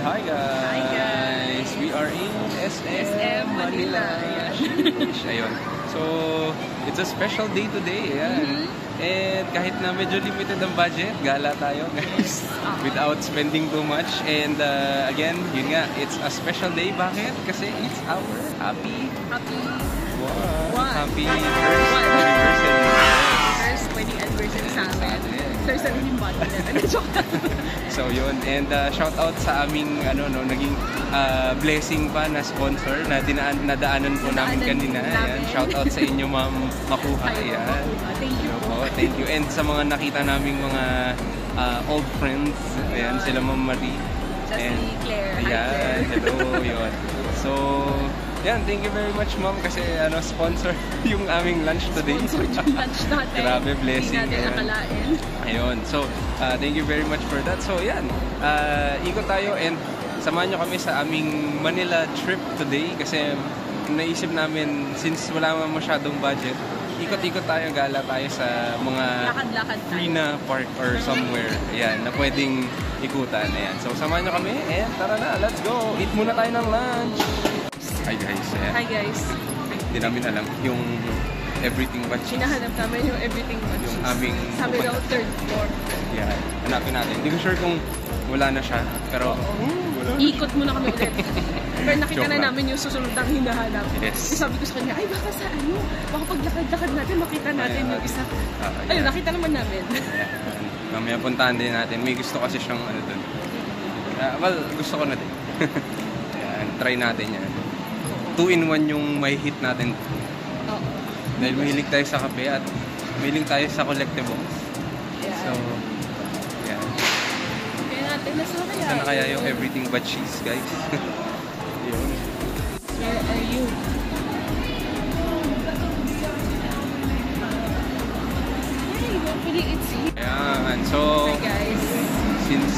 Hi guys! We are in SM Manila. Ayun. So, it's a special day today. Ayan. And kahit na medyo limited ang budget, gala tayo guys. Without spending too much. And again, yun nga, it's a special day. Bakit? Kasi it's our happy first anniversary. First wedding anniversary sa amin. First anniversary body na. So yun, and shout out sa aming naging blessing pa na sponsor na nadaanan po namin kanina. Ayan, shout out sa inyo Ma'am Makuha. Ayan. Thank you. And sa mga nakita naming mga old friends, ayan, sila Ma'am Marie. And Claire. Ayan, hello, yun. So, yan, thank you very much Ma'am kasi sponsor yung aming lunch today. Sponsor yung lunch natin. Grabe, blessing. Hindi natin akalain. Ayun, so thank you very much for that. So yan, ikot tayo and samahan nyo kami sa aming Manila trip today kasi naisip namin since wala naman masyadong budget, ikot-ikot tayo, gala tayo sa mga lakad-lakad free na park or somewhere, ayan, na pwedeng ikutan. Ayan. So samahan nyo kami and tara na, let's go! Eat muna tayo ng lunch! Hi guys! Ayan. Hi guys! Hindi namin alam yung everything batches. Hinahanap namin yung everything batches. Yung aming... Sabi daw, third floor. Yeah, hanapin natin. Hindi ko sure kung wala na siya, pero... Ikot muna kami ulit. Pero nakita na namin yung susunod ang hinahanap. Yes. Sabi ko sa kanya, ay baka sa baka paglakad-lakad natin, makita natin yung isa. Ayun, nakita naman namin. Mamaya puntahan din natin. May gusto kasi siyang doon. Well, gusto ko na din. Yan, try natin yan. 2-in-1 yung may hit natin. Dahil mahilig tayo sa kape at mahilig tayo sa collectibles. Yeah. So, yeah. Kaya natin, Sana kaya yung everything but cheese, guys. Yun. Where are you? Hey, hopefully it's here. Ayan. So, hi guys. Since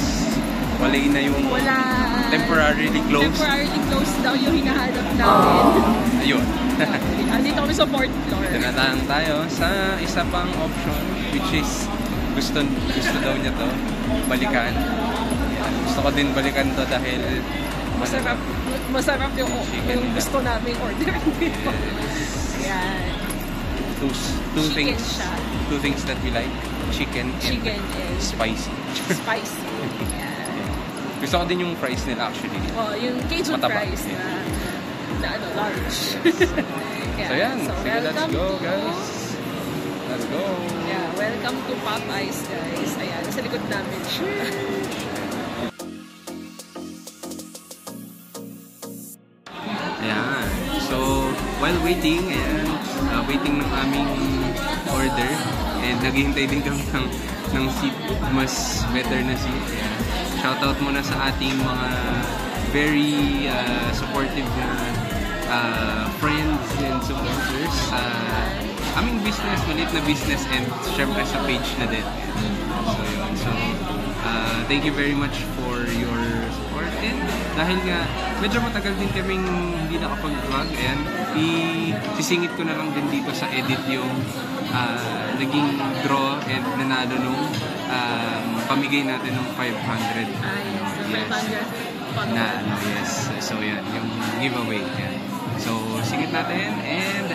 wala na yung temporarily closed daw yung hinahanap namin. Ayun. Andito kami sa 4th floor. Tinatang tayo sa isa pang option which is gusto daw niya to balikan. Yan. Gusto ko din balikan to dahil masarap yung gusto namin order dito. Yan. Two things that we like, chicken and spicy. Spicy. Yeah. Gusto ko din yung fries nila actually. Oh, yung Cajun fries na large. Yeah. So yan, sige, let's go guys. Let's go. Yeah, welcome to Popeyes guys. Ayan, sa likod namin siya. Ayan. So, while waiting waiting ng aming order and naghihintay din kami ng seat, mas better na seat. Ayan. Shoutout muna sa ating mga very supportive na friends and supporters sa aming business, maliit na business and syempre sa page na din. So yun. So, thank you very much for your support and dahil nga medyo matagal din kaming hindi nakapag-vlog, ayan, isisingit ko na lang din dito sa edit yung naging draw and nanalo nung pamigay natin ng 500. Yes, 500 na yes. So yan, yung giveaway. Yan. So singit natin and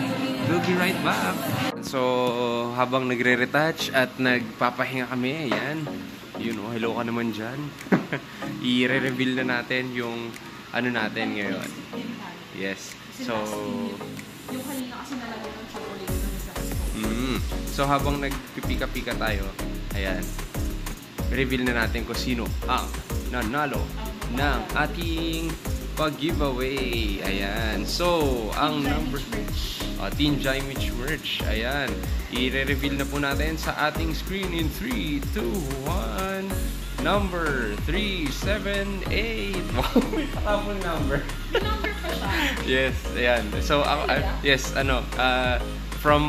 we'll be right back. So habang nagre-retouch at nagpapahinga kami, ayan. Hello ka naman dyan. I-re-reveal na natin yung natin ngayon. Yes. So yung kanina kasi nalagyan ng chocolate. So habang nagpipika-pika tayo, ayan, reveal na natin kung sino ang nanalo ng ating pag-giveaway. Ayan. So, ang number Team Jimich merch. Ayan. I-reveal na po natin sa ating screen in 3, 2, 1. Number 378. Wow, may pakapon number. Number pa siya. Yes, ayan. So, yes, from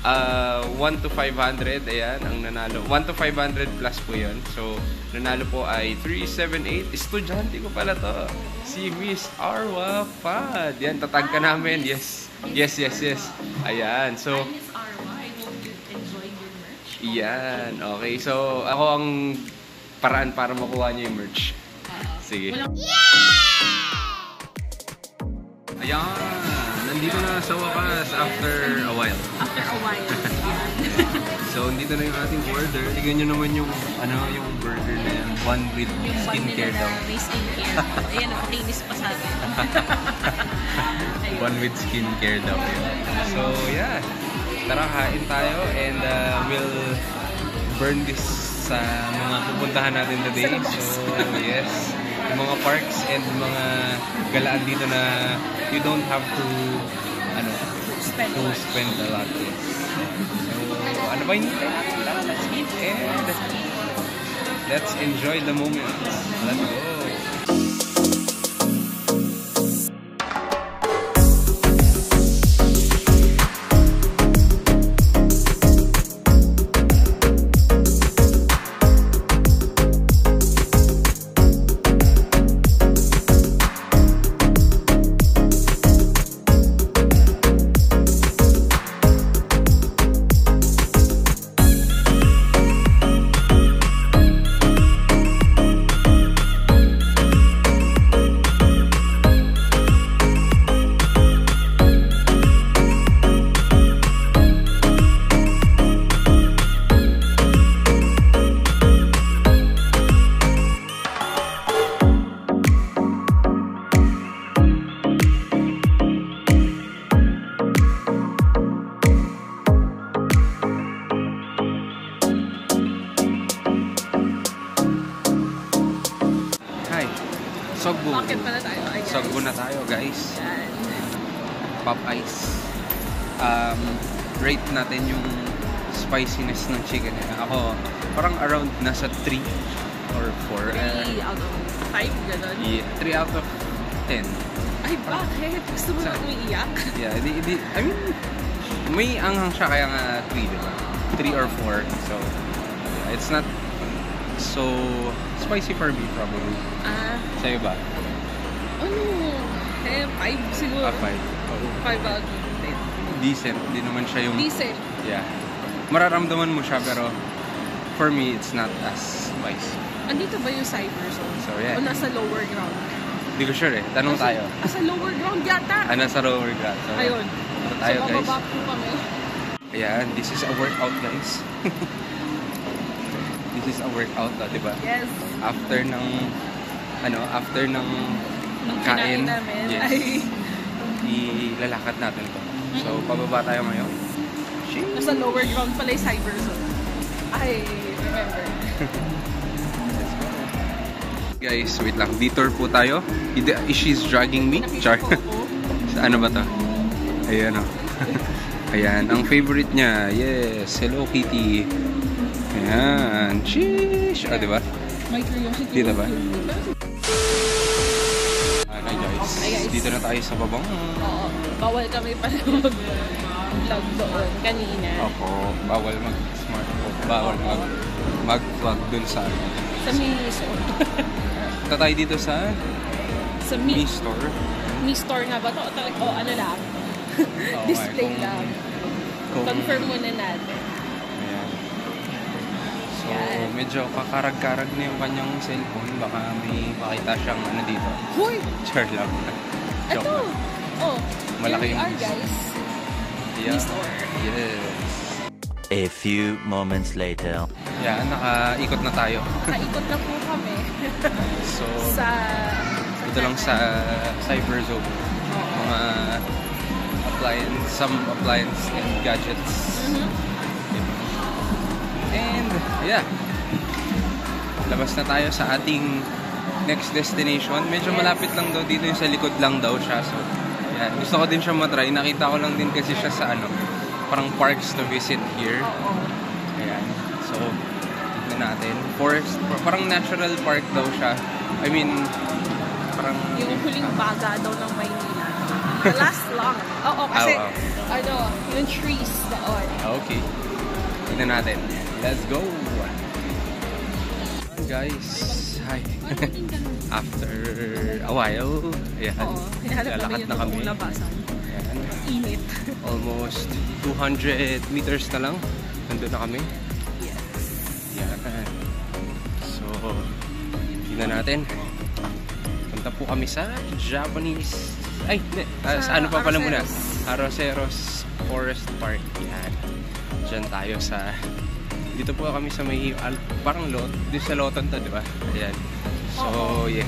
1 to 500, ayan, ang nanalo. 1 to 500 plus po yun. So, nanalo po ay 378. Estudyante ko pala to. Si Miss Arwa Pad. Yan, tatag ka namin. Yes. Yes. Ayan. So, Miss Arwa, I hope you enjoyed your merch. yan. Okay. So, ako ang paraan para makuha niyo yung merch. Sige. Walang... Ayan! Nandito na sa wakas after a while. After a while. So, nandito na yung ating order. Tignan nyo naman yung, yung burger na yan. One with skincare daw. May skincare. Ayan, napakinis pa sa atin. One with skincare daw yun. So, yeah. Tara, kain tayo and we'll burn this sa mga pupuntahan natin today. So, yes. Yung mga parks and mga galaan dito na you don't have to spend a lot. So, ano ba yung let's eat and let's enjoy the moment. Let's go! Sogbo. Bakit pala tayo? Sogbo na tayo, guys. Yan. Pop ice. Rate natin yung spiciness ng chicken. Ako, parang around nasa 3 or 4. 3 out of 5, gano'n? Yeah, 3 out of 10. Ay, bakit? Gusto mo na umiiyak? Yeah, I mean, may anghang siya kaya nga 3, diba? 3 or 4. So, yeah, it's not so spicy for me, probably. Sa'yo ba? Ano? 5 siguro. 5. 5 out of 10. Decent. Hindi naman siya yung... Decent. Yeah. Mararamdaman mo siya, pero for me, it's not as spicy. Andito ba yung cyber zone? So, yeah. O nasa lower ground? Hindi ko sure eh. Tanong tayo. Sa lower ground yata. Nasa lower ground. So, ayun. Ito tayo, so, guys. mababa po kami. Ayan, this is a workout, guys. This is a workout, diba? Yes. After ng kain namin, yes, ay ilalakad natin to. So, pababa tayo ngayon. Nasa lower ground pala yung cyber zone. I remember. Guys, wait lang. Detour po tayo. She's dragging me. Char. Ano ba to? Ayan o. Ayan. Ang favorite niya. Yes. Hello, Kitty. Ayan. Sheesh. Diba? My curiosity. Dito ba? Ano guys? Dito na tayo sa babang. Oo. Bawal kami pala mag-vlog doon kanina. Opo. Bawal mag-smartphone. Bawal mag-vlog dun sa Mi Store. Ito tayo dito sa Mi Store. Mi Store nga ba ito? O ano lang? Display lang. Confirm muna natin. Ayan. So, medyo kakarag-karag na yung kanyang cellphone. Baka may makita siyang ano dito. Hoy! Char lang. Ito! Oh, malaki here we are, guys. Yeah. Mi Store. Yes. A few moments later. Yan, nakaikot na tayo. Nakaikot na po kami. So, dito lang sa Cyber Zone. Mga some appliance and gadgets. And, yeah. Labas na tayo sa ating next destination. Medyo malapit lang daw dito, yung sa likod lang daw siya. So, yan. Gusto ko din siya matry. Nakita ko lang din kasi siya sa parang parks to visit here. Ayan. So, tignan natin. Forest, parang natural park daw siya. I mean, parang... Yung huling baga daw ng Maynila. Last long. Oo, kasi, yung trees doon. Okay. Tignan natin. Let's go! Guys, hi. After a while, ayan. Lalakad na kami. Init. Almost 200 meters na lang. Nandun na kami. Yes. Yan. So, tignan natin. Punta po kami sa Japanese... Ay, hindi. Sa ano pa pala muna? Arroceros Forest Park. Yan. Diyan tayo sa... Dito po kami sa may... Parang dito sa Loton to, di ba? Ayan. So, yes.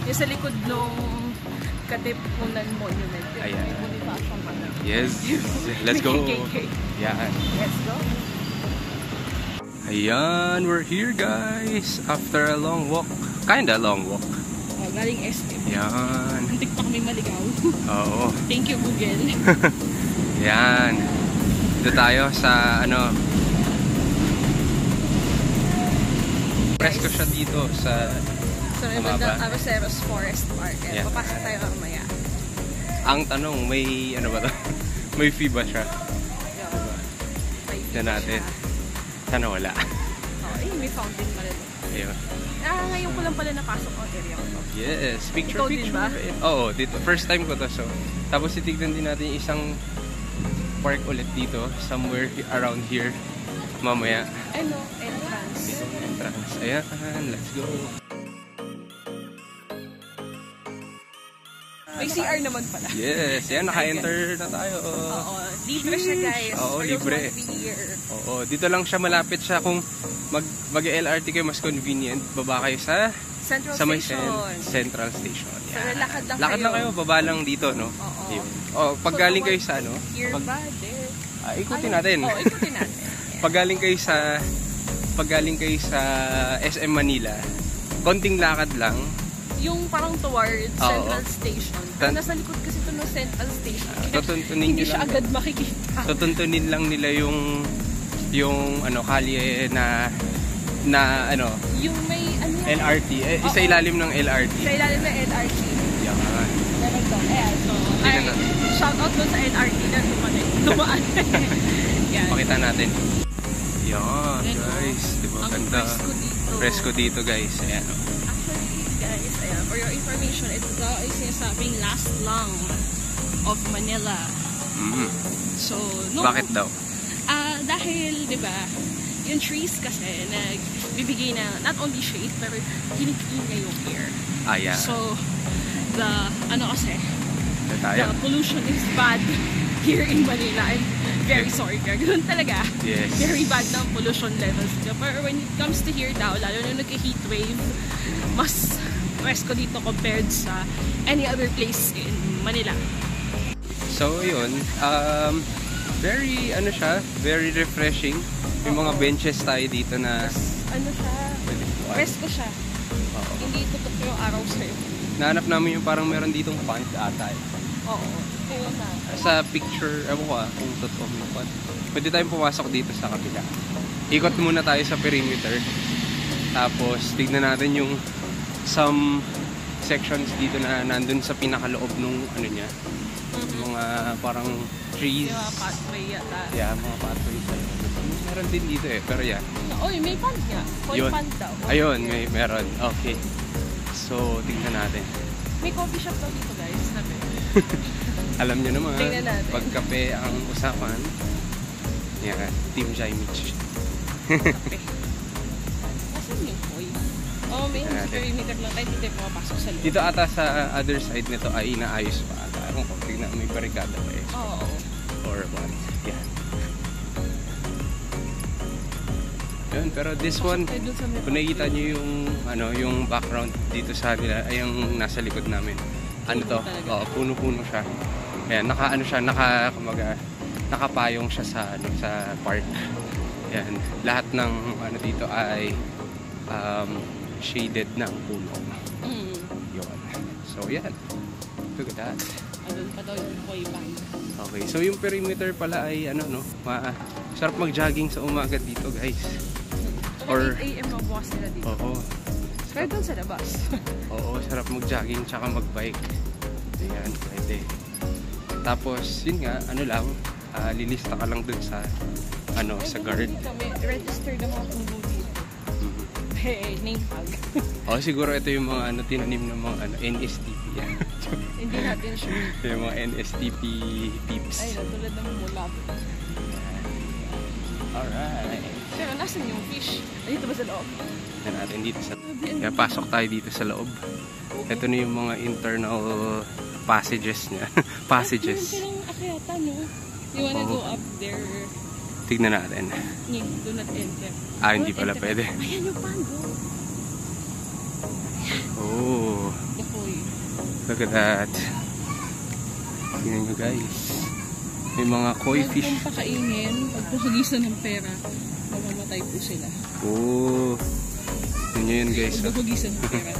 Yung sa likod nung Katipunan Monument. Ayan. Bonifacio pa na. Yes. Let's go. Yan. Let's go. Ayan, we're here guys. After a long walk. Kinda long walk. Oh, galing SM. Yan. Antik pa kami maligaw. Oo. Thank you, Google. Yan. Dito tayo sa ano. Presko siya dito sa So, may bandang Arroceros Forest Park. Yeah. Papasok tayo mamaya. Ang tanong, may ano ba to? May fee ba siya? May Tignan natin. Sana wala. Oh, may fountain pala doon. Ayun. Ngayon ko lang pala napasok ang area ko. Yes, picture. Ikaw din ba? Oo, dito. First time ko to. So, tapos titignan din natin yung isang park ulit dito. Somewhere around here. Mamaya. Ano? Entrance. Entrance. Ayan, let's go. May CR naman pala. Yes, yan, naka-enter na tayo. Oo, libre siya guys. Oo, libre. Oo, dito lang siya, malapit siya. Kung mag-LRT kayo, mas convenient. Baba kayo sa may Central Station. So, lakad lang lakad lang kayo, baba lang dito, no? Oo. Oh, pag galing kayo sa ano? Here ba? There. Ikutin natin. Oo, ikutin natin. Pag galing kayo sa SM Manila, konting lakad lang. Yung parang towards Central Station. Nasa likod kasi ito ng Central Station. Hindi siya agad makikita. Tutuntunin lang nila yung ano kalye na ano yung may ano LRT sa ilalim ng LRT. Sa ilalim ng LRT. Yan. Meron to. Ayan. So, shout out doon sa LRT na tumaan. Yan. Pakita natin. Yan, guys. Diba ganda? Presko dito, guys. Ayan. Guys, ayan, for your information, ito daw ay sinasabing last lang of Manila. So, bakit daw? Dahil, di ba, yung trees kasi nagbibigay na not only shade, pero kinikil niya yung air. Yeah. So, the pollution is bad here in Manila. I'm very sorry, Greg. Ganun talaga. Yes. Very bad ng pollution levels. Pero when it comes to here daw, lalo na nagka-heat wave, mas presko dito compared sa any other place in Manila. So yun, very refreshing. May mga benches tayo dito na presko siya. Hindi tutok yung araw sa'yo. Nahanap namin yung parang meron ditong pond ata. Oo. Sa picture, ewan ko kung totoo yung pond. Pwede tayong pumasok dito sa kabila. Ikot muna tayo sa perimeter. Tapos tignan natin yung some sections dito na nandun sa pinakaloob nung ano niya. Mga parang trees. Yung mga pathway yata. Yeah, mga pathways. Meron din dito pero yeah. Oy, may pond nga. Koi pond daw. Ayun, meron. Okay. So, tignan natin. May coffee shop daw dito, guys. Sabi. Alam niyo naman, pag kape ang usapan. Yeah, Team Jaimich. Kape. Asan yung koi? Oh, may perimeter lang tayo. Hindi pumapasok sa loob. Dito ata sa other side nito ay inaayos pa ata. Ewan ko, tignan may barikada pa eh. Oo. Or what. Yeah. Yun, pero this one, kung nakikita nyo yung background dito sa nila, ay yung nasa likod namin. Ano to? Puno-puno siya. Ayan, nakapayong siya sa park. Ayan, lahat ng dito ay shaded ng puno. Yun. So, yan. Look at that. Andun pa daw yung koi band. Okay, so yung perimeter pala ay sarap mag-jogging sa umaga dito, guys. Or 8 AM magbukas sila dito. Oo. Kaya doon sa labas. Oo, sarap mag-jogging tsaka mag-bike. Ayan, pwede. Tapos, yun nga, lilista ka lang dun sa sa guard. May registered ang mga tubo dito. Name tag. Siguro ito yung mga tinanim ng mga NSTP yan. Hindi natin sure. Yung mga NSTP peeps. Ay, tulad ng mula. Alright. Pero nasan yung fish? Dito ba sa loob? Yan natin dito sa... Kaya pasok tayo dito sa loob. Ito na yung mga internal passages niya. Passages. Yung akyata, no? You wanna go up there? Tignan natin. Do not enter. Hindi pala pwede. Ayan yung pando. Oh. Dakoy. Look at that. Tingnan nyo guys. May mga koi fish. Kung pakainin, pagpapagisan ng pera, mamamatay po sila. Oh. Yun yun guys. Pagpapagisan ng pera.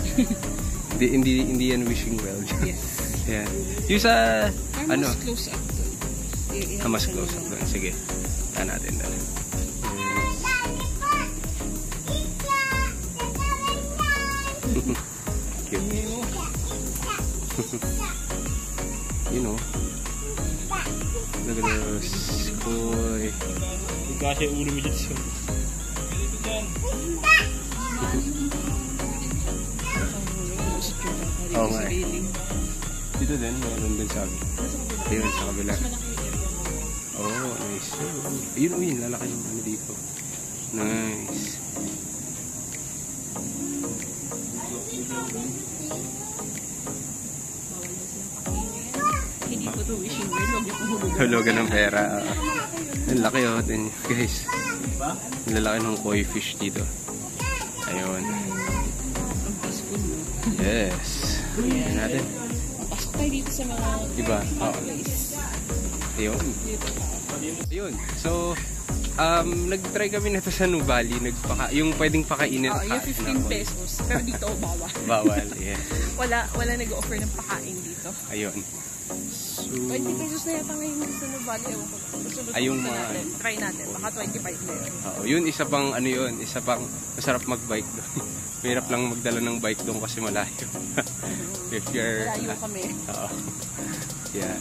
Hindi yan wishing well. Yes. Yan. Yung sa... Mas close up doon. Mas close up doon. Sige. Tahan natin doon. Cute. You know. Look at those. Koi. Kasi ulo mo dyan siya. Oo nga. Dito din, meron din sa akin. Ayun, sa kabila. Oh, nice. Ayun, ayun, lalaki yung ano dito. Nice. Hindi po ito wishing well. Huwag niyo kong hulugan. Hulugan ng pera. Ang laki oh, din guys. Ang lalaki ng koi fish dito. Ayun. Ang peaceful, no? Yes. Ayan natin. Pasok tayo dito sa mga Diba? place. Ayun. Ayun. So, nag-try kami na ito sa Nuvali. Yung pwedeng pakainin. Yung 15 pesos. Pero dito, bawal. Bawal, yeah. Wala nag-offer ng pakain dito. Ayun. So, 20 pesos na yata ngayon sa Nuvali. Ewan ko. Ayong Gusto mga... natin. Try natin. Baka 25 na yun. Yun, isa pang ano yun. Isa pang masarap mag-bike doon. Mahirap lang magdala ng bike doon kasi malayo. If you're... Malayo kami. Oo. Yan.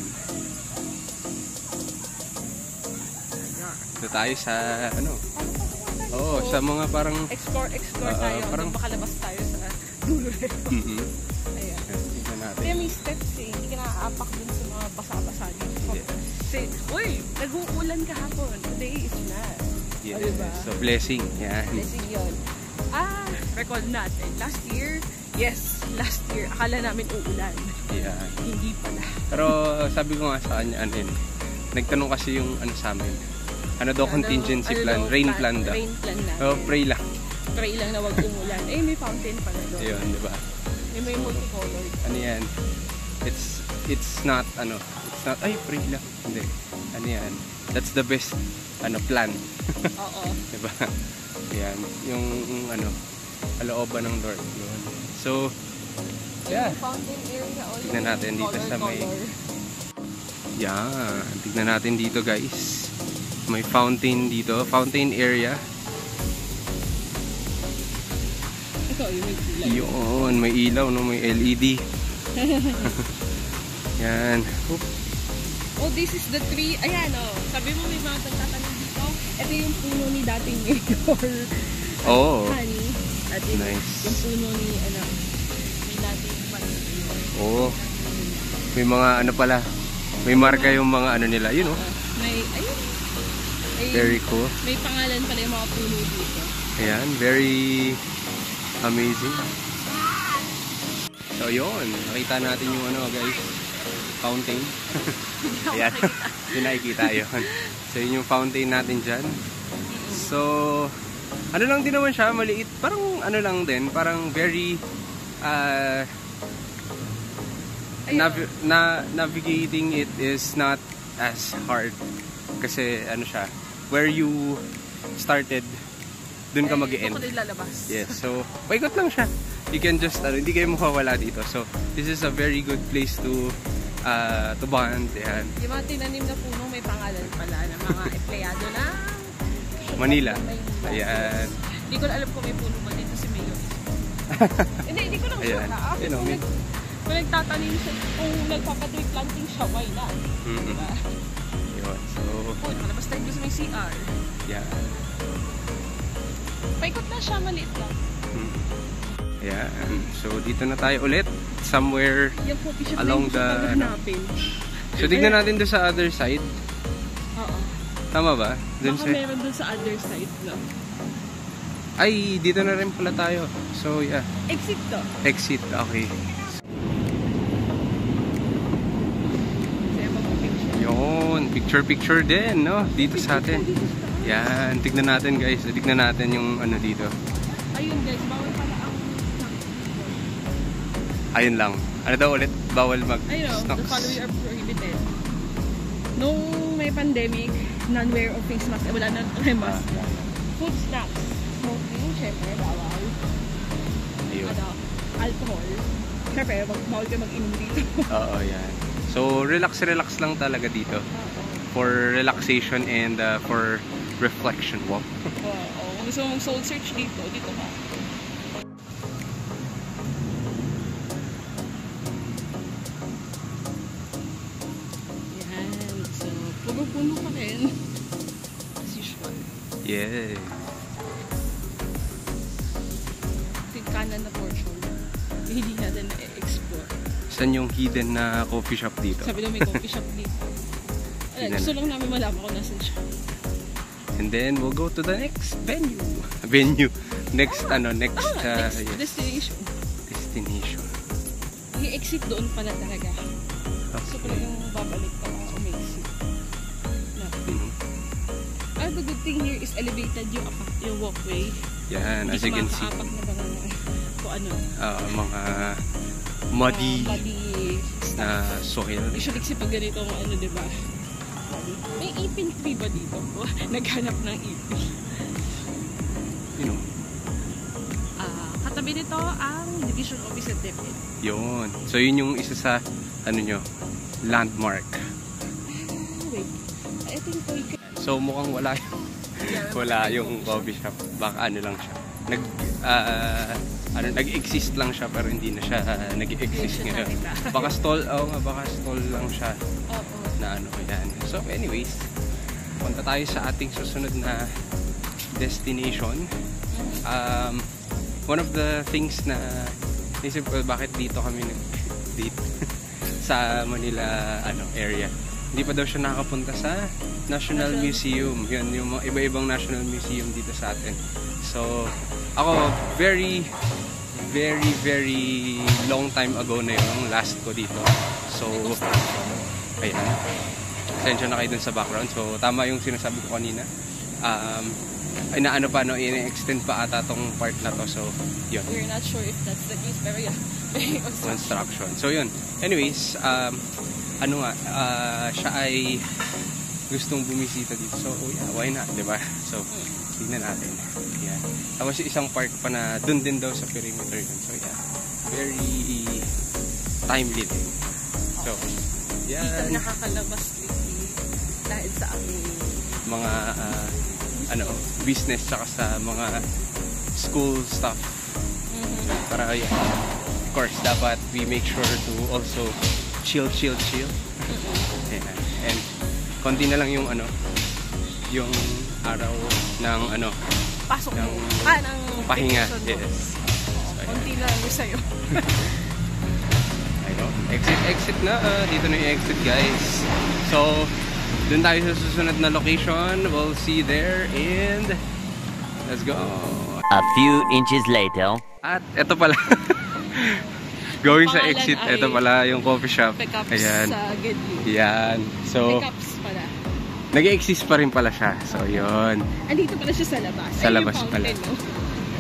Ito tayo sa ano? Oo, sa mga parang... Explore tayo. Parang makalabas tayo sa dulo rin. Ayan. Tignan natin. Kaya may steps eh. Hindi ka naaapak dun sa mga basa-basa dito. Kasi, uy, nag-uulan kahapon. Today is not. Yeah. Diba? So, blessing. Yan. Blessing yun. Record natin. Last year, akala namin uulan. Yeah. Hindi pala. Pero sabi ko nga sa kanya, ano yun, nagtanong kasi yung ano sa amin. Ano daw contingency plan? Rain plan daw. Rain plan na. Oh, pray lang. Pray lang na wag umulan. May fountain pala doon. Ayun, di ba? May multicolored. Ano yan? It's not, ay, pray lang. Hindi. Ano yan? That's the best, plan. Oo. Di ba? Yan. Yung, kalooban ng Lord. Yun. So, yeah. Fountain area. Tignan natin dito sa may... Yan. Tignan natin dito, guys. May fountain dito. Fountain area. Ito, yung may ilaw. Yun. May ilaw, no? May LED. Yan. Oop. Oh, this is the tree. Ayan, oh. Sabi mo may mga nagtatanong dito. Ito yung puno ni dating mayor. Oh. Honey. At yun, Nice. yung puno ni, may dating mayor. Oh. May mga pala. May marka yung mga nila. Yun, oh. Ayun. Very cool. May pangalan pala yung mga puno dito. Ayan. Very amazing. So, yun. Nakita natin yung guys. Fountain. Ayan. Yung nakikita yun. So, yun yung fountain natin dyan. So, lang din naman siya. Maliit. Parang lang din. Parang very navigating it is not as hard. Kasi siya. Where you started, dun ka mag-e-end. Doon ko din lalabas. Yes. So, paikot lang siya. You can just, hindi kayo mawawala dito. So, this is a very good place to bond. Yan. Yung mga tinanim na puno may pangalan pala ng mga empleyado na Manila. Ayan. Hindi ko alam kung may puno ba dito si Mayor. Hindi ko lang sure na. Kung nagtatanim siya, kung nagpapatree planting siya, why not? Diba? Yun. So, nakalabas tayo sa may CR. yeah. Paikot na siya, maliit lang. Ayan. So, dito na tayo ulit. Somewhere along the... So, tignan natin doon sa other side. Oo. Tama ba? Baka meron doon sa other side, no? Ay, dito na rin pala tayo. So, yeah. Exit to. Exit, okay. Yun, picture din, no? Dito sa atin. Yan, tignan natin guys. Tignan natin yung ano dito. Ayun guys, bawal pala ang ayun lang. Ano daw ulit? Bawal ayun o, the mag-snacks. following are prohibited. Nung may pandemic, non-wear of face mask, wala na mask. Food snacks, smoking, syempre, bawal. Ayun. Ano, alcohol. Syempre, bawal kayo mag-inom dito. Oo, yan. So, relax lang talaga dito. For relaxation and for reflection. Wow. Oo. Kung gusto mong soul search dito ka. Yan. So, puno pa rin. As usual. Yeah. Ito yung kanan na portion. Hindi natin na-explore. Saan yung hidden na coffee shop dito? Sabi daw may coffee shop dito. Gusto lang namin malaman kung nasan siya. And then we'll go to the next venue. Next next next yes. destination. Yung exit doon pala talaga. So talagang babalik ka o may exit. The good thing here is elevated yung walkway. Yan, as you can see. Hindi ka makakaapak na banana kung ano. Mga muddy stuff. soil. Usually kasi pag ganito ano, diba? May ipin tree ba dito? Naghanap ng ipin. You know. Katabi nito ang Division Office at DepEd. Yun. So yun yung isa sa landmark. Wait. I think So mukhang wala yung coffee shop. Baka ano lang siya. Nag-exist lang siya pero hindi na siya nag-exist ngayon. Baka stall lang siya. Na yan. So anyways, punta tayo sa ating susunod na destination. One of the things na isip ko bakit dito kami nag-date sa Manila area. Hindi pa daw siya nakakapunta sa National Museum. Yun, yung mga iba-ibang National Museum dito sa atin. So, ako, very long time ago na yung last ko dito. So, ayan. Attention na kayo dun sa background. So, tama yung sinasabi ko kanina. I-extend pa ata tong part na to. So, yun. We're not sure if that's the case, pero yeah. Construction. So, yun. Anyways, siya ay gustong bumisita dito. So, yeah, why not, diba? So, tignan natin. Yan. Tapos yung isang park pa na dun din daw sa perimeter dun. So, yeah. Very timely din. So, yan. Dito nakakalabas dahil sa aming mga business tsaka sa mga school stuff. Para, yeah. Of course, dapat we make sure to also chill. Yeah. And konti na lang yung yung araw ng pasok ng pahinga. Yes. So, konti na lang sa'yo. Ayun. Exit na. Dito na yung exit, guys. So, dun tayo sa susunod na location. We'll see you there and let's go. A few inches later. At eto pala. Going sa exit, ito pala yung coffee shop. Ayan. Sa Gedli. Yan. So, Pickups pala. nag-exist pa rin pala siya. So, yun. Andito pala siya sa labas. Sa labas pala.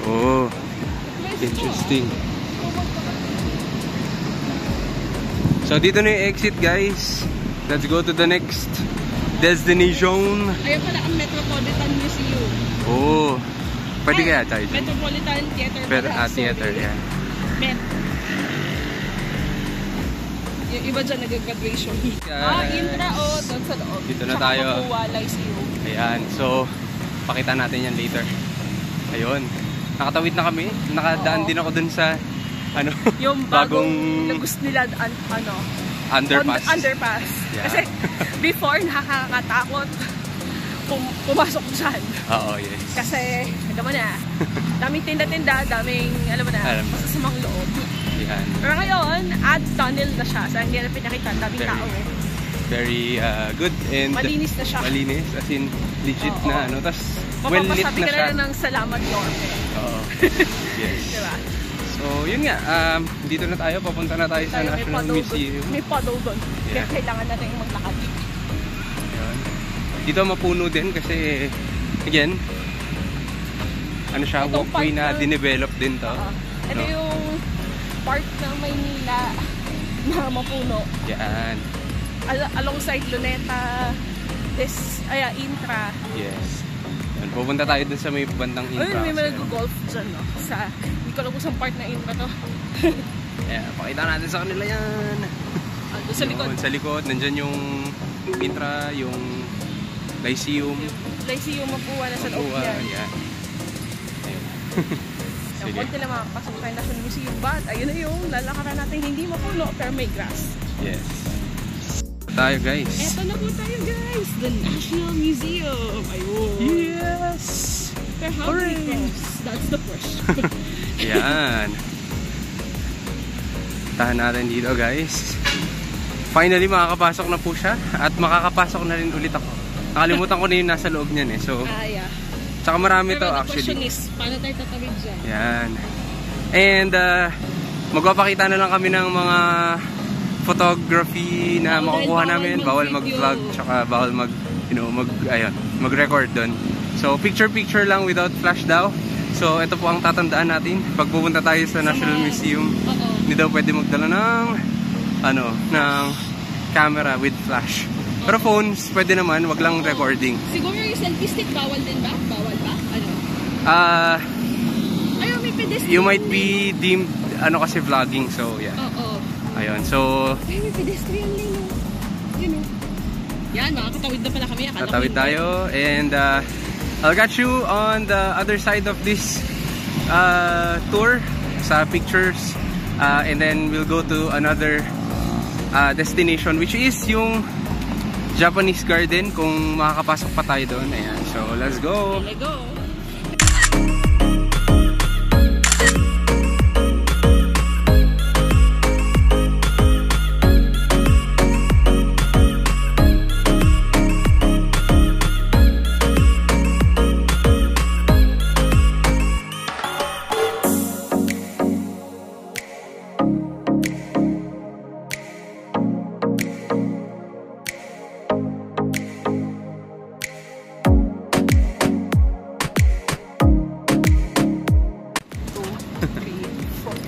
Oh, interesting. So, dito na yung exit, guys. Let's go to the next destination. Ayun pala ang Metropolitan Museum. Oh, pwede kaya tayo dyan? Metropolitan Theater. Theater, yeah. Met. Yung iba dyan nag-graduation. Intra doon sa loob. Dito na tayo. Walay siyo. Ayan, so pakita natin yan later. Ayun, nakatawid na kami. Nakadaan din ako dun sa yung bagong lagos nila underpass. Yeah. Kasi before nakakatakot pumasok dyan. Oo, yes. Kasi alam mo na, daming tinda-tinda, daming masasamang loob. Yan. Pero ngayon, tunnel na siya. So, hindi na pinakita. Daming tao very good and Malinis na siya. malinis, as in legit Oo. na ano. Tapos well lit Mapapasabi na ka siya. na ng salamat, Yorme. Oo. Yes. Diba? So yun nga, dito na tayo, papunta na tayo sa Tayo, may National puddle Museum. doon. May puddle doon. Kaya Yeah. kailangan natin maglakad. Yun. Dito mapuno din kasi again, ano siya, Ito, walkway part na ng- dinevelop din to. Ito No? yung part ng Maynila na mapuno. Yan. Alongside Luneta, Intra. Yes. Yun, pupunta tayo dun sa may bandang Ayun, Intra. may mga nag-golf dyan, no? Hindi ko alam kung saan part na Intra to. Yeah, pakita natin sa kanila yan. Doon sa likod. Yun, sa likod, nandyan yung Intra, yung Lyceum. Lyceum Mapua na sa loob Mapua, yan. yeah. Ayun. Yung Sige. konti lang makakapasok tayo National Museum. But, ayun na yung lalakaran natin hindi mapuno pero may grass. Yes. Tayo guys. Eto na po tayo, guys! The National Museum! Ayun! Yes! Pero how do we Hooray! cross? That's the question. Yan. Tahan natin dito guys. Finally makakapasok na po siya. At makakapasok na rin ulit ako. Nakalimutan ko na yung nasa loob niyan eh. So, Yeah. tsaka marami to Pero the question actually. is, paano tayo tatawid dyan? Yan. And magpapakita na lang kami ng mga photography na Bawal makukuha dahil namin. bawal Bawal mag-video. mag-vlog, tsaka bawal mag-record doon. So picture lang without flash daw. So ito po ang tatandaan natin pag pupunta tayo sa National Museum. Oo. Hindi daw pwede magdala ng camera with flash. Pero phones, pwede naman, wag lang recording. Siguro yung selfie stick, bawal din ba? Bawal ba? Ano? Ayun, may pedestrian You might lane. be deemed kasi vlogging, so yeah. Oo. Ayun, so Ay, may pedestrian lane, no? Yun, no? Yan, makakatawid na pala kami. Akala ko tatawid hindi. tayo and I'll catch you on the other side of this tour sa pictures and then we'll go to another destination which is yung Japanese Garden kung makakapasok pa tayo doon. Ayan, so let's go! Let's go!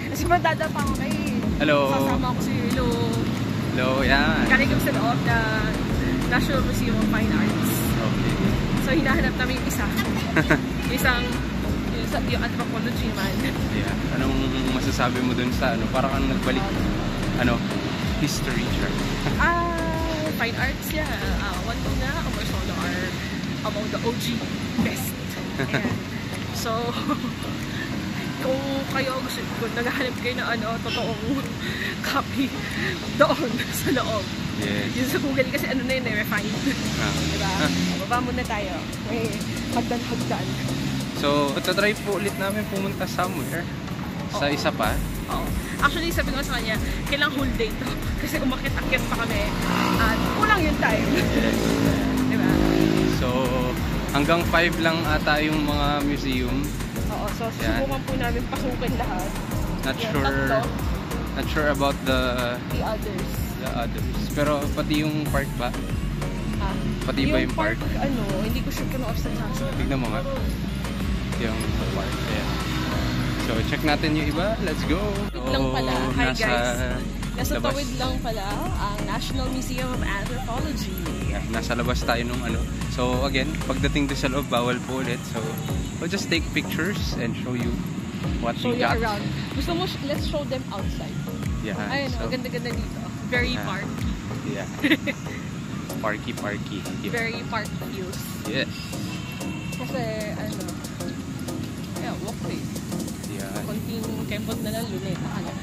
Kasi madadapa ako kay Hello! sasama ko si Lo. Hello, yan! Kaligam sa loob na National Museum of Fine Arts. Okay. So hinahanap namin yung isa. Yung anthropology naman. Yeah. Anong masasabi mo dun sa parang kang nagbalik history chart? Fine arts, yeah. One na Amarsono are among the OG best. Ayan. So, kung kayo gusto, kung naghahanap kayo ng totoong copy doon sa loob. Yes. Yun sa Google kasi ano na yun, refined. Diba? Baba muna tayo. May hagdan-hagdan. So, try po ulit namin pumunta somewhere sa isa pa. Oo. Actually, sabi ko sa kanya, kailang whole day to. Kasi umakit-akit pa kami. At kulang yung time. Yes. Diba? So, hanggang 5 lang ata yung mga museum. Oo. So, Yan. subukan po namin pasukin lahat. Not Yan, sure tatlo. not sure about the The others. Pero pati yung park ba? Pati ba yung park? Hindi ko sure kung ano sa sasa. Tignan mo nga. Yung park. Ayan. So, check natin yung iba. Let's go! Wait lang pala. Hi, nasa guys. Nasa labas. tawid lang pala ang National Museum of Anthropology. Yeah, nasa labas tayo nung So, again, pagdating doon sa loob, bawal po ulit. So, we'll just take pictures and show you what Show we you got. around. Gusto mo, let's show them outside. Yeah. Ayun, so, ang ganda-ganda dito. Very Yeah. parky. Yeah. Parky. Yeah. Very park views. Yes. Kasi, walkway. Yeah. Konting kempot na lang, luneta ka na.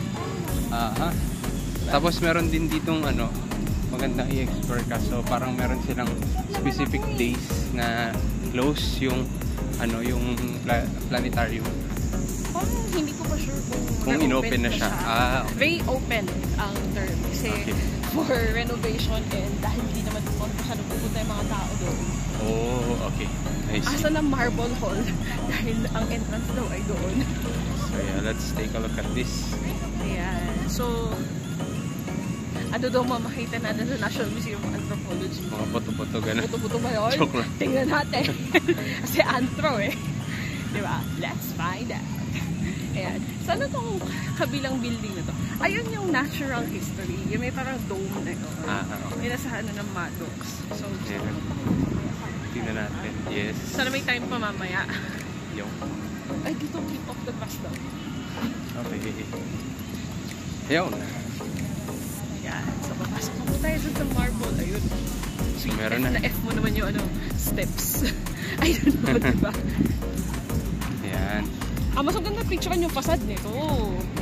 Aha. Tapos meron din ditong magandang i-explore ka. So parang meron silang specific days na close yung yung planetarium. Parang hindi ko pa pa sure Kung inopen na siya. Okay. Very open ang term. Kasi for renovation and dahil hindi naman masyadong pupunta yung mga tao doon. Oh, okay. I see. Asa ng Marble Hall dahil ang entrance daw ay doon. So yeah, let's take a look at this. Ayan. So, ano daw mamakita natin sa National Museum of Anthropology? Mga puto-puto gano'n. Puto-puto ba yun? Joke lang. Tingnan natin. Kasi antro eh. Diba? Let's find out. Ayan. Saan na itong kabilang building na to? Ayun yung natural history. Yung may parang dome na yun. Okay. May nasa ano ng Maddox. So, Yeah. Tingnan natin. Yes. sana may time pa mamaya. Yung. Ay, dito keep off the bus daw. Okay. Ayun. Ayan. So, papasok na po tayo sa marble. Ayun. So, Meron na. F mo naman yung ano, steps. Ayun mo, diba? Ayan. Mas maganda picturean yung facade nito.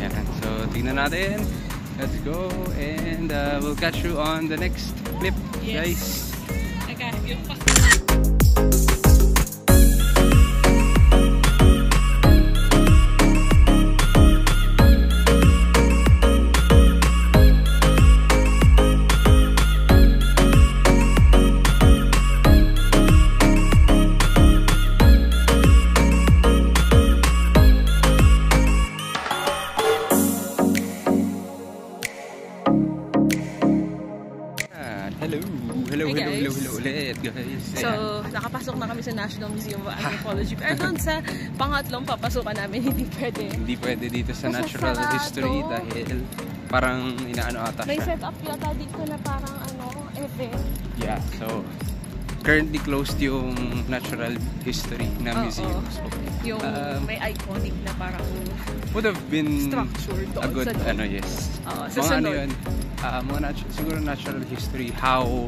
Ayan. So, tingnan natin. Let's go. And we'll catch you on the next clip, guys. Okay, yung facade. Hello ulit, guys. So, nakapasok na kami sa National Museum of Anthropology. Pero doon sa pangatlong papasukan namin, hindi pwede. Hindi pwede dito sa Kasi natural sarado. history dahil parang inaano ata May siya. set up yata dito na parang event. Yeah, so currently closed yung natural history na museum. So, Yung may iconic na parang would have been structure doon a good, sa loob. yes. Sa Mga ano sunod. yun, siguro natural history, how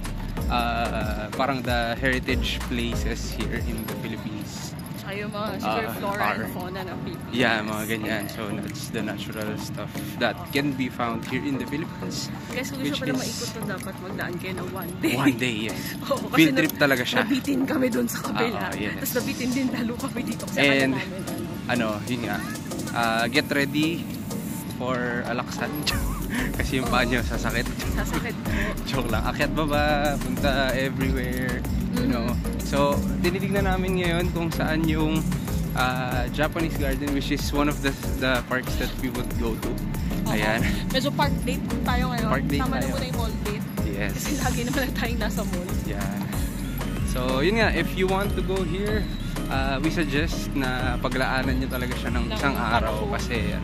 parang the heritage places here in the Philippines. Tsaka yung mga siguro flora and are- fauna ng Philippines. Yeah, mga ganyan. So that's the natural stuff that can be found here in the Philippines. Guys, kung Which gusto pala is- maikot na dapat magdaan kayo ng one day. One day, yes. Oo, kasi Field trip talaga siya. Nabitin kami doon sa kabila. Yes. Tapos nabitin din lalo kami dito. Kasi And, akala namin, yun nga. Get ready for alaksan. Kasi yung paa nyo sasakit. sasakit po. Joke lang. Akyat baba, punta everywhere. You know. So, tinitignan namin ngayon kung saan yung Japanese garden, which is one of the parks that we would go to. Ayan. Medyo park date tayo ngayon. Park date Tama na tayo. muna yung mall date. Yes. Kasi lagi naman tayong nasa mall. Yan. So, yun nga. If you want to go here, we suggest na paglaanan nyo talaga siya ng isang araw. Kasi,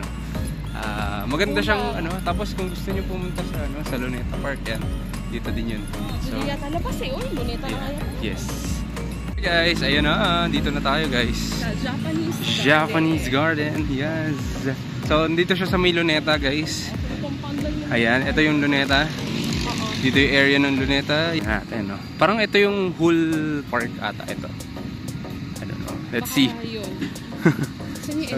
maganda siyang, tapos kung gusto nyo pumunta sa Luneta Park, yan. Dito din yun. So, Hindi yata labas eh. Uy, luneta na ngayon. yes. Okay guys, ayun na. Dito na tayo guys. Sa Japanese garden. Yes. So, dito siya sa may Luneta guys. Ayan, ito yung Luneta. Dito yung area ng Luneta. Ayan, no? Parang ito yung whole park ata. Ito. I don't know. Let's see. So,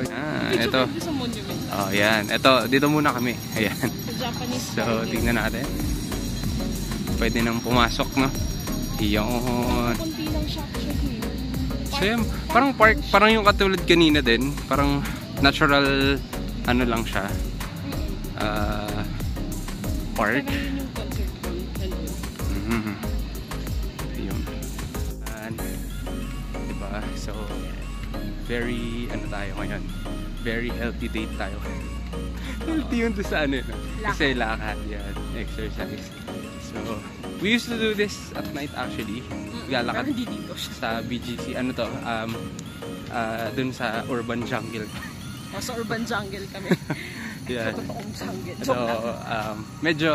ito. Sa monument. Oh, yan. Ito, dito muna kami. Ayan. Sa Japanese So, garden. tingnan natin. Pwede nang pumasok, no? Iyon. Kunti lang siya actually. So, yan. Parang park, parang yung katulad kanina din. Parang natural, lang siya. Park. Parang yun yung concert hall. Mhm. Ayun. And, diba? So, very, tayo ngayon? Very healthy date tayo. Healthy yun to sa Kasi lakad yan. Exercise. So, we used to do this at night actually. Lalakad Pero hindi dito siya. sa BGC. Dun sa Urban Jungle. Sa Urban Jungle kami. Yeah. Sa totoong jungle. So, medyo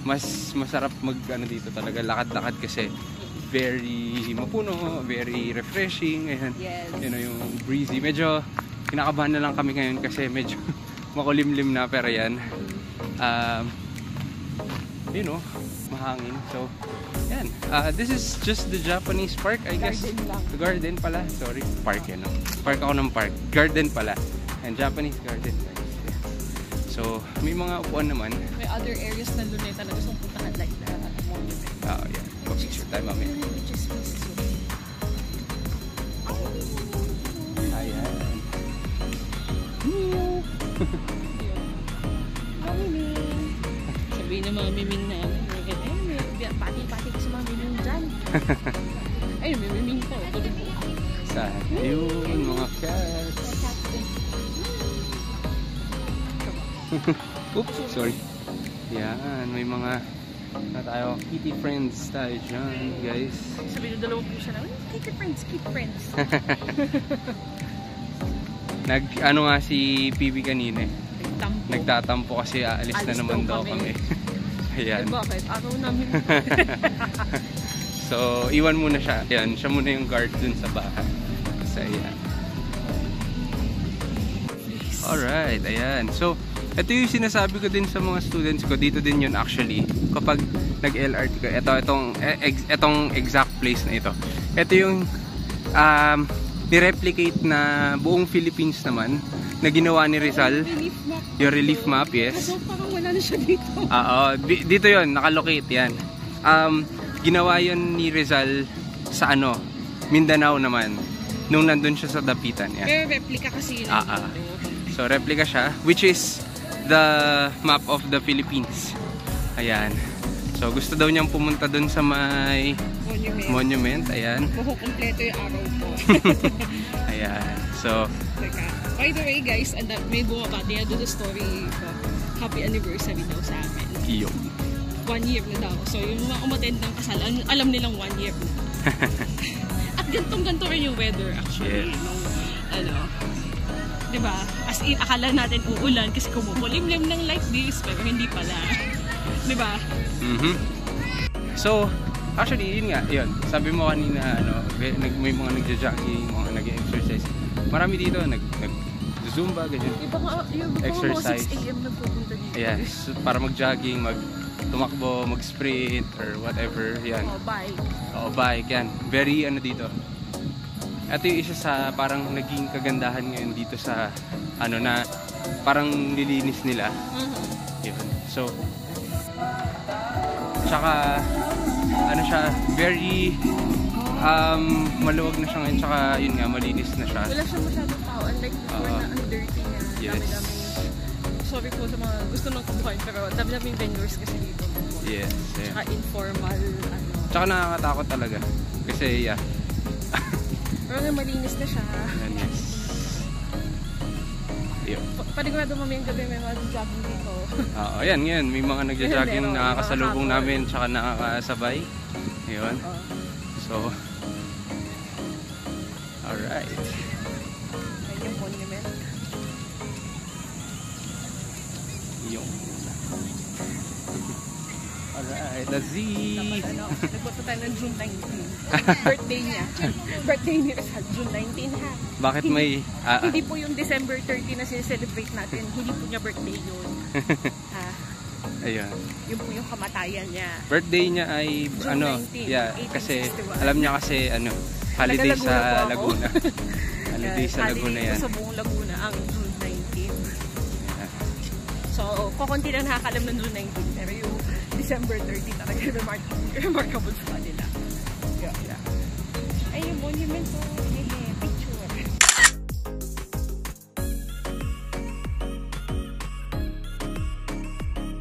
mas masarap dito talaga. Lakad-lakad kasi very mapuno, very refreshing. Ayan. Yes. Yung breezy. Medyo kinakabahan na lang kami ngayon kasi medyo makulimlim na, pero yan. Mahangin. So, yan. This is just the Japanese park, I guess. Garden lang. Garden pala. Sorry. Park yan. Park ako ng park. Garden pala. And Japanese garden. So, may mga upuan naman. May other areas na Luneta na gustong puntahan like the monument. Yeah. Picture tayo mamaya. Ayan. story ng mga miming namin. Pati-pati ko sa mga miming dyan. Ay, may miming po. Tulog po. Saan? Yun, mga cats. Oops, sorry. Yan, may mga tayo, kitty friends tayo dyan, guys. Sabi nyo, dalawa po siya naman. Kitty friends. Ano nga si PB kanina eh. Nagtampo. Nagtatampo kasi aalis na naman daw kami. Ayan. Eh, bakit? Araw namin. So, iwan muna siya. Ayan, siya muna yung guard dun sa bahay. So, ayan. Alright, ayan. So, ito yung sinasabi ko din sa mga students ko. Dito din yun actually. Kapag nag-LRT ko. Itong exact place na ito. Ito yung nireplicate na buong Philippines naman na ginawa ni Rizal. Yung relief map, yes. Kaso parang wala na siya dito. Oo, dito yun, nakalocate yan. Ginawa yun ni Rizal sa Mindanao naman. Nung nandun siya sa Dapitan. Yan. Pero replica kasi yun. So replica siya, which is the map of the Philippines. Ayan. So gusto daw niyang pumunta dun sa may monument. Ayan. Kukumpleto yung araw po. Ayan. So, by the way guys, may bumabati na doon sa story ko. Happy anniversary daw sa amin. iyo. 1 year na daw. So yung mga umattend ng kasal, alam nilang 1 year na. At gantong-ganto rin yung weather actually. Yes. Diba? As in, akala natin uulan kasi kumukulimlim ng like this, pero hindi pala. Diba? So, actually, yun nga, yun. Sabi mo kanina, may mga nagja-jogging, mga nag-exercise. Marami dito, nag-zumba, ganyan. Exercise. 6 AM nagpupunta dito. Yes, para mag-jogging, tumakbo, mag-sprint, or whatever, yan. Bike. Bike, yan. Very, dito. Ito yung isa sa parang naging kagandahan ngayon dito sa na parang nilinis nila. Yun. So, tsaka siya, very maluwag na siya ngayon, tsaka yun nga, malinis na siya. Wala siya masyadong tao, unlike before na ang dirty niya. Yes. Sorry po sa mga gusto nang kubuhay, pero dami-daming vendors kasi dito. Yes. Yeah. Tsaka informal, Tsaka nakakatakot talaga. Kasi, yeah. Pero nga malinis na siya. Yes. Panigurado mamaya ang gabi may mga jogging dito. Ayan, ngayon. May mga nagja-jogging, nakakasalubong namin, tsaka nakakasabay. Ayun. So, alright. Ayan yung monument. Yung. Alright, the Z. Tapos nagpunta tayo ng June 19. Birthday niya. Birthday niya sa June 19 ha. Bakit may... Hindi po yung December 30 na sineselebrate natin. Hindi po niya birthday yun. Ha? Ayun. Yun po yung kamatayan niya. Birthday niya ay June 19, yeah, 1861. kasi alam niya kasi holiday sa Laguna. Holiday sa Laguna yan. Holiday sa buong Laguna ang June 19. Yeah. So, kukunti lang nakakalam ng June 19. Pero yung December 30 talaga remarkable sa kanila. Yeah. Ay, yung monument po. Picture.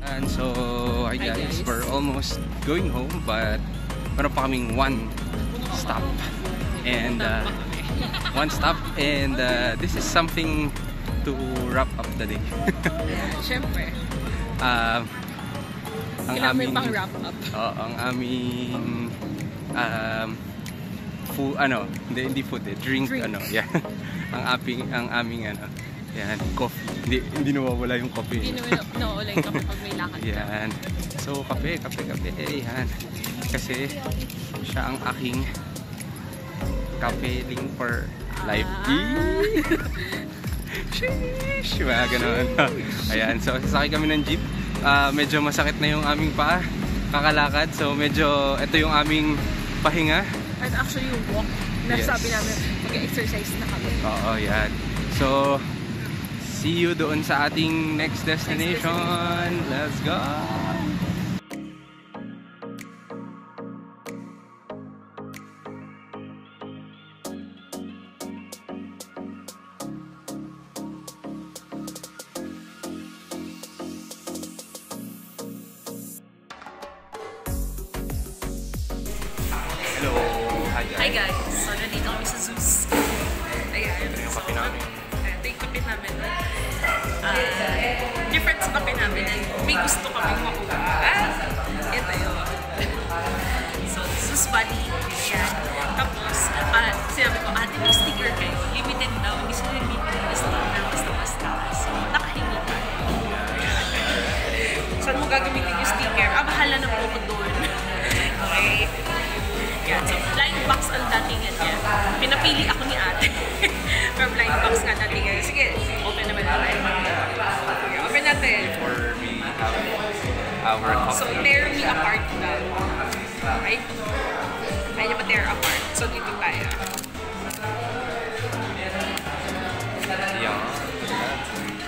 And so, hi guys, we're almost going home, but meron pa kaming one stop. And this is something to wrap up the day. Siyempre. Ang aming pang wrap up. Ang aming food, hindi food, drink. Yeah. ang aming yan, coffee. Hindi nawawala yung coffee. Hindi nawawala yung coffee pag may lakad. Yan. So, kape. Yan. Kasi siya ang aking kape link for life. Sheesh! Mga ganun. Ayan. So, sasakay kami ng jeep. Medyo masakit na yung aming paa. Kakalakad. So, ito yung aming pahinga. And actually yung walk. Nasabi namin, mag-exercise na kami. Oo, yan. So, see you doon sa ating next destination. Let's go! Hi guys! So, nandito kami sa Zeus. Ayan. Ito yung kape namin. Ito yung kape namin. Different sa kape namin. May gusto kami makuha. Ito yun. So, Zeus Valley. Ayan. Tapos, sinabi ko, ate, may sticker kayo. Limited daw. Hindi sila limited na sticker. Basta-basta. So, nakahingi ka. Saan mo gagamitin yung sticker? Bahala na po ko doon. Okay. Yan. So, blind box ang datingan niya. Pinapili ako ni ate. Pero blind box nga datingan. Sige, open naman natin. Okay, open natin. Before we have our coffee. So, tear me apart daw. Okay? Kaya niya pa-tear apart. So, dito tayo. Yeah.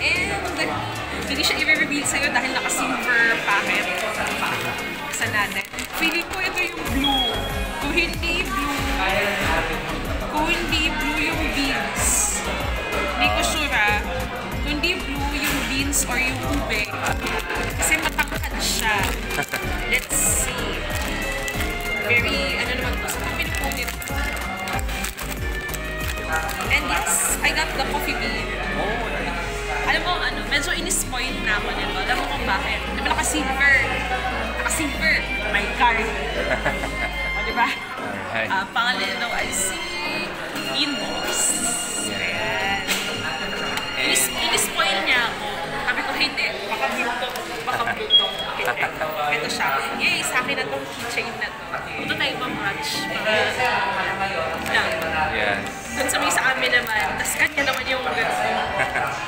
And, hindi siya i-reveal sa'yo dahil naka-silver packet. Sa natin. Feeling ko ito yung blue. Kung hindi blue yung beans. Hindi ko sure kung hindi blue yung beans or yung ube. Kasi matangkad siya. Let's see. Very, ano naman to, saan pinupunit? And yes, I got the coffee bean. Oh, nice. Alam mo, medyo in-spoil na ako nito. Alam mo kung bakit? Diba naka-silver? Naka-silver. My card. O, diba? Alright. Pangalan daw ay si Bean Boss. Ayan. In-spoil niya ako. Sabi ko, hindi. Baka Bluetooth. Baka Bluetooth. Ito siya. Yay, sa akin na itong keychain na to. Ito tayo mag-match. Yes. Doon sa may sa amin naman. Tapos kanya naman yung ganito.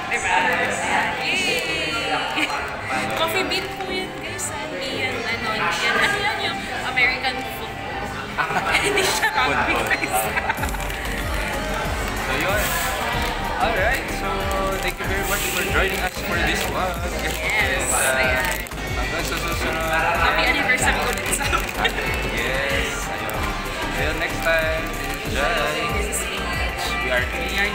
Diba? Yay! Coffee bean po yan, guys. Yan, ano yan yung American food. Hindi siya rugby, guys. So yun. Alright, so thank you very much for joining us for this vlog. Yes, ayan. Hanggang sa susunod. Happy anniversary ulit sa amin. Yes, ayun. Until next time, this is Jai. This is H. We are We are